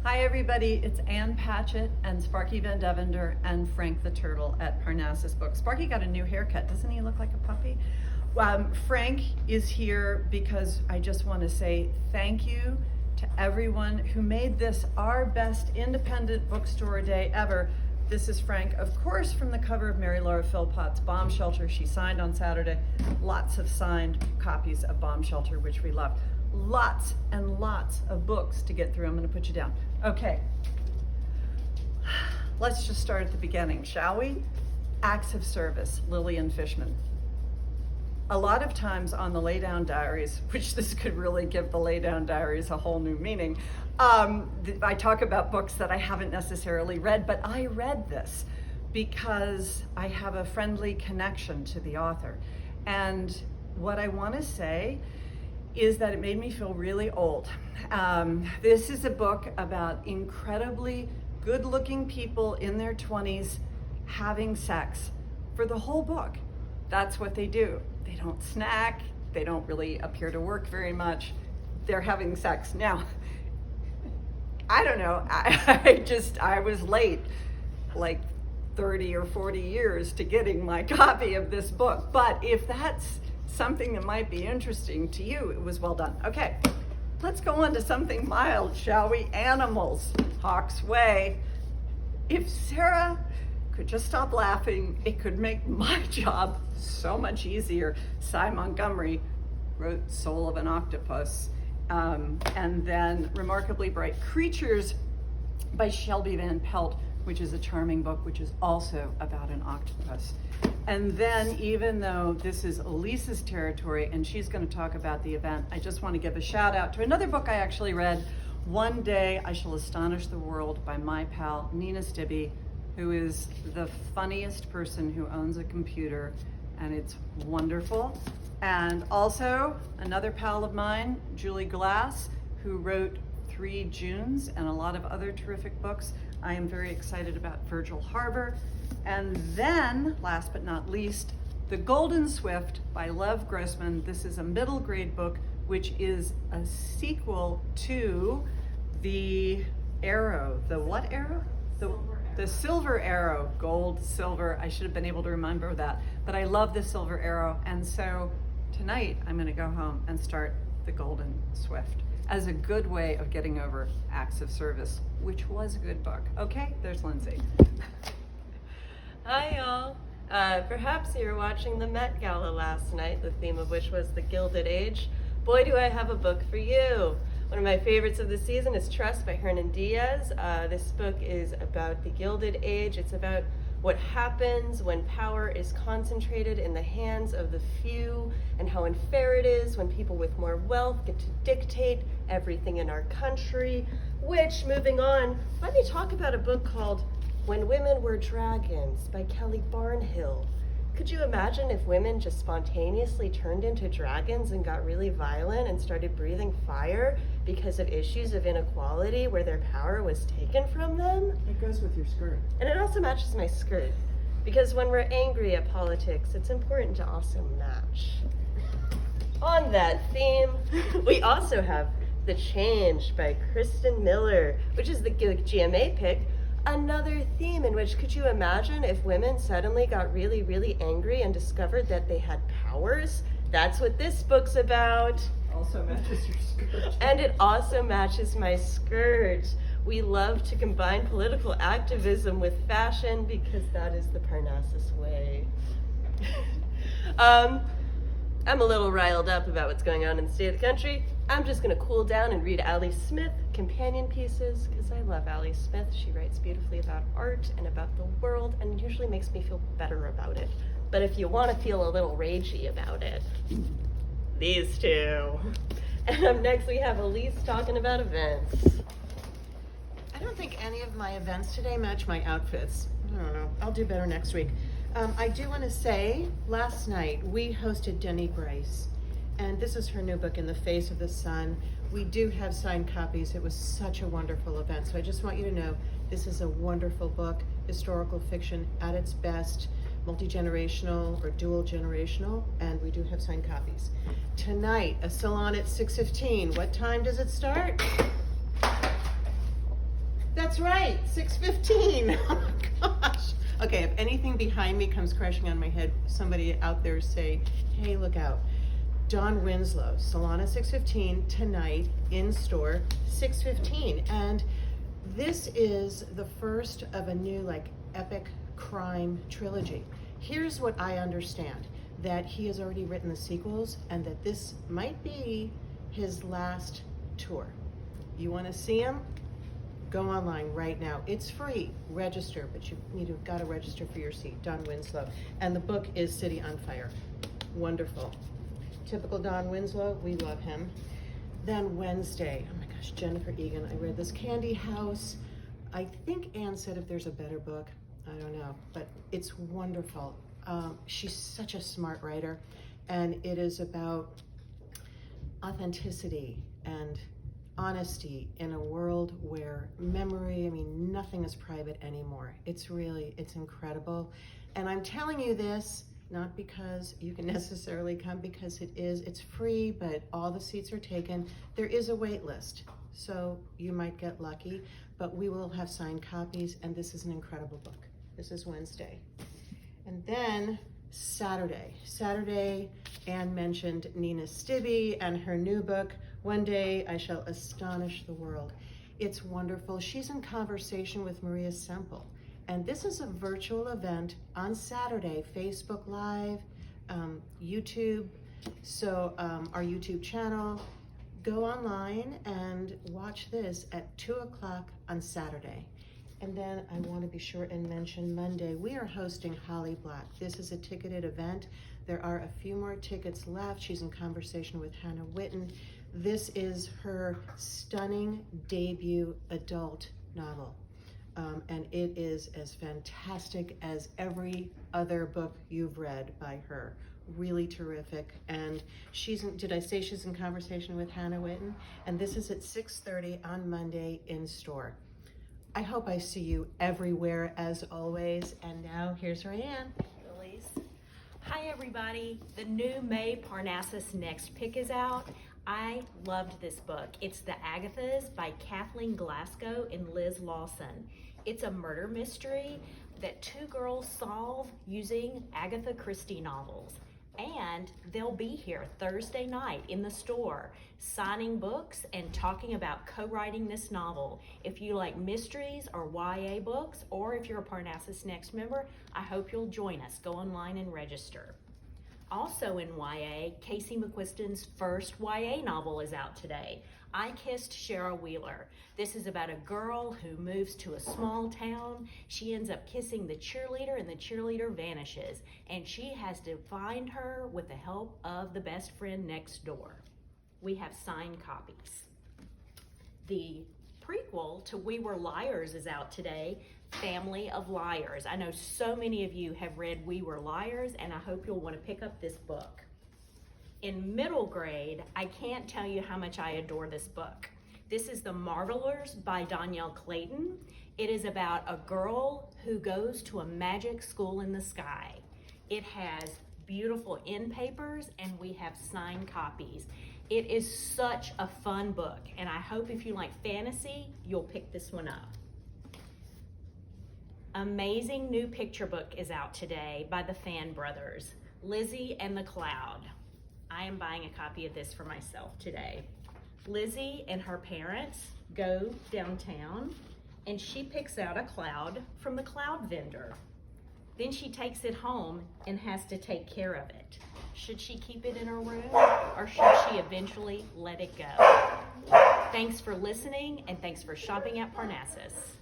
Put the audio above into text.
Hi everybody, it's Ann Patchett and Sparky Van Devender and Frank the Turtle at Parnassus Books. Sparky got a new haircut. Doesn't he look like a puppy? Frank is here because I just want to say thank you to everyone who made this our best independent bookstore day ever. This is Frank, of course, from the cover of Mary Laura Philpott's Bomb Shelter. She signed on Saturday. Lots of signed copies of Bomb Shelter, which we love. Lots and lots of books to get through. I'm going to put you down. Okay. Let's just start at the beginning, shall we? Acts of Service, Lillian Fishman. A lot of times on the Laydown Diaries, which this could really give the Laydown Diaries a whole new meaning, I talk about books that I haven't necessarily read, but I read this because I have a friendly connection to the author. And what I want to say is that it made me feel really old. This is a book about incredibly good-looking people in their 20s having sex for the whole book. That's what they do. They don't snack, they don't really appear to work very much. They're having sex. Now, I don't know, I was late, like 30 or 40 years to getting my copy of this book. But if that's something that might be interesting to you, it was well done. Okay, let's go on to something mild, shall we? Animals, Hawk's Way. If Sarah could just stop laughing, it could make my job so much easier. Sy Montgomery wrote Soul of an Octopus, and then Remarkably Bright Creatures by Shelby Van Pelt, which is a charming book, which is also about an octopus. And then, even though this is Elise's territory and she's going to talk about the event, I just want to give a shout out to another book I actually read, One Day I Shall Astonish the World by my pal Nina Stibbe, who is the funniest person who owns a computer, and it's wonderful. And also another pal of mine, Julie Glass, who wrote 3 Junes and a lot of other terrific books. I am very excited about Virgil Harbor. And then, last but not least, The Golden Swift by Lev Grossman. This is a middle grade book, which is a sequel to The Arrow. The what arrow? The Silver Arrow, gold, silver. I should have been able to remember that. But I love The Silver Arrow. And so tonight I'm going to go home and start The Golden Swift as a good way of getting over Acts of Service, which was a good book. Okay, there's Lindsay. Hi y'all. Perhaps you were watching the Met Gala last night, the theme of which was the Gilded Age. Boy, do I have a book for you. One of my favorites of the season is Trust by Hernan Diaz. This book is about the Gilded Age. It's about what happens when power is concentrated in the hands of the few and how unfair it is when people with more wealth get to dictate everything in our country. Which, moving on, let me talk about a book called When Women Were Dragons by Kelly Barnhill. Could you imagine if women just spontaneously turned into dragons and got really violent and started breathing fire because of issues of inequality where their power was taken from them? It goes with your skirt. And it also matches my skirt, because when we're angry at politics, it's important to also match. On that theme, we also have The Change by Kristen Miller, which is the GMA pick. Another theme in which, could you imagine if women suddenly got really, really angry and discovered that they had powers? That's what this book's about. Also matches your skirt. And it also matches my skirt. We love to combine political activism with fashion because that is the Parnassus way. I'm a little riled up about what's going on in the state of the country. I'm just gonna cool down and read Allie Smith companion pieces because I love Allie Smith. She writes beautifully about art and about the world and usually makes me feel better about it. But if you want to feel a little ragey about it, these two. And up next we have Elise talking about events. I don't think any of my events today match my outfits. I don't know. I'll do better next week. I do want to say, last night we hosted Denny Bryce, and this is her new book, In the Face of the Sun. We do have signed copies. It was such a wonderful event. So I just want you to know this is a wonderful book, historical fiction at its best, multi-generational or dual generational, and we do have signed copies. Tonight, a salon at 6:15. What time does it start? That's right, 6:15. Oh my gosh. Okay, if anything behind me comes crashing on my head, somebody out there say, hey, look out. Dawn Winslow, Solana 6:15 tonight, in store 6:15. And this is the first of a new epic crime trilogy. Here's what I understand, that he has already written the sequels and that this might be his last tour. You want to see him? Go online right now. It's free. Register, but you've got to register for your seat. Dawn Winslow. And the book is City on Fire. Wonderful. Typical Dawn Winslow. We love him. Then Wednesday. Oh my gosh, Jennifer Egan. I read this Candy House. I think Anne said if there's a better book, I don't know, but it's wonderful. She's such a smart writer, and it is about authenticity and honesty in a world where memory, nothing is private anymore. It's incredible. And I'm telling you this, not because you can necessarily come, because it's free, but all the seats are taken. There is a wait list, so you might get lucky, but we will have signed copies, and this is an incredible book. This is Wednesday. And then Saturday, Anne mentioned Nina Stibbe and her new book, One Day I Shall Astonish the World. It's wonderful. She's in conversation with Maria Semple. And this is a virtual event on Saturday, Facebook Live, YouTube. So our YouTube channel, go online and watch this at 2 o'clock on Saturday. And then I want to be sure and mention Monday, we are hosting Holly Black. This is a ticketed event. There are a few more tickets left. She's in conversation with Hannah Witten. This is her stunning debut adult novel. And it is as fantastic as every other book you've read by her. Really terrific. And did I say she's in conversation with Hannah Witten? And this is at 6:30 on Monday in store. I hope I see you everywhere as always. And now here's Rayanne. Lilies. Hi everybody. The new May Parnassus Next Pick is out. I loved this book. It's The Agathas by Kathleen Glasgow and Liz Lawson. It's a murder mystery that two girls solve using Agatha Christie novels. And they'll be here Thursday night in the store signing books and talking about co-writing this novel. If you like mysteries or YA books, or if you're a Parnassus Next member, I hope you'll join us. Go online and register. Also in YA, Casey McQuiston's first YA novel is out today, I Kissed Shara Wheeler. This is about a girl who moves to a small town. She ends up kissing the cheerleader and the cheerleader vanishes, and she has to find her with the help of the best friend next door. We have signed copies. The prequel to We Were Liars is out today, Family of Liars. I know so many of you have read We Were Liars, and I hope you'll want to pick up this book. In middle grade, I can't tell you how much I adore this book. This is The Marvelers by Danielle Clayton. It is about a girl who goes to a magic school in the sky. It has beautiful end papers, and we have signed copies. It is such a fun book, and I hope if you like fantasy, you'll pick this one up. Amazing new picture book is out today by the Fan Brothers, Lizzie and the Cloud. I am buying a copy of this for myself today. Lizzie and her parents go downtown, and she picks out a cloud from the cloud vendor. Then she takes it home and has to take care of it. Should she keep it in her room, or should she eventually let it go? Thanks for listening, and thanks for shopping at Parnassus.